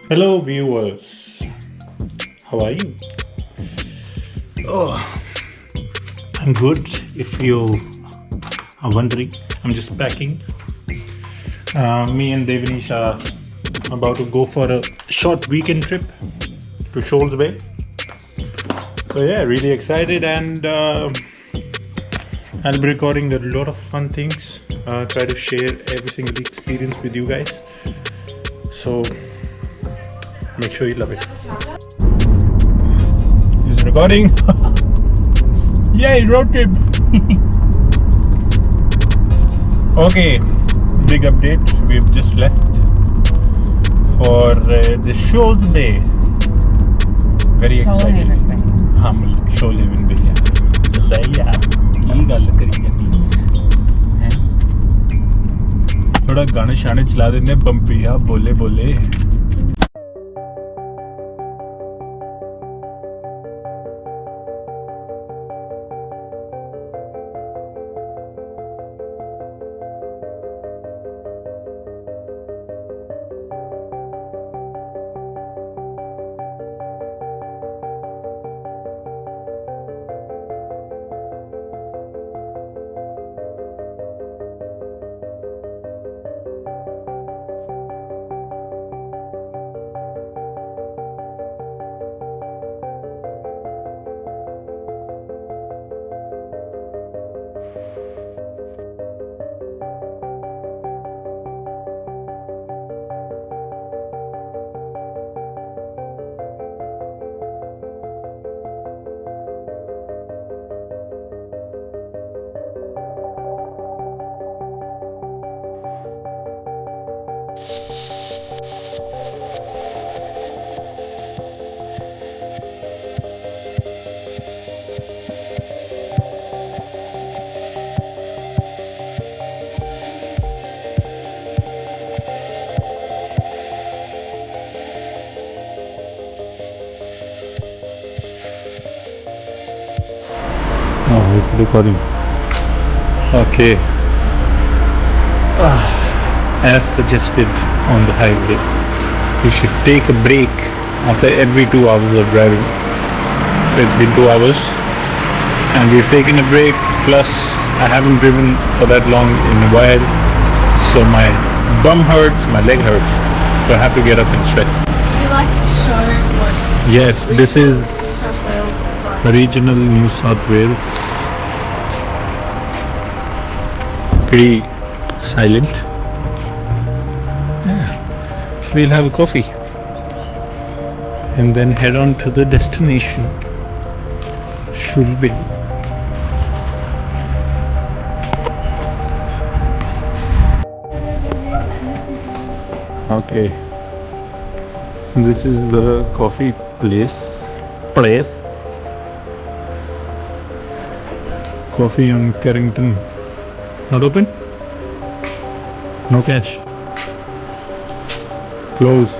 Hello, viewers. How are you? Oh, I'm good. If you are wondering, I'm just packing. Me and Devanish are about to go for a short weekend trip to Shoals Bay. So yeah, really excited, and I'll be recording a lot of fun things. Try to share every single experience with you guys. So make sure you love it. Is recording. Yay, road trip. Okay, big update. We've just left for the Shoals Bay. Very excited. हम shoal haven पे हैं. चलता है यार. ये गल करी जाती है. थोड़ा गाने शाने चला देने बम्पिया बोले बोले. Oh, it's recording. Okay. As suggested on the highway, you should take a break after every 2 hours of driving. It's been 2 hours and we've taken a break, plus I haven't driven for that long in a while, so my bum hurts, my leg hurts, so I have to get up and stretch. Would you like to show what? Yes, this is regional New South Wales. Pretty silent. Yeah. So we'll have a coffee and then head on to the destination, Shoals Bay. Okay, this is the coffee place. Coffee on Carrington. Not open? No cash. Closed.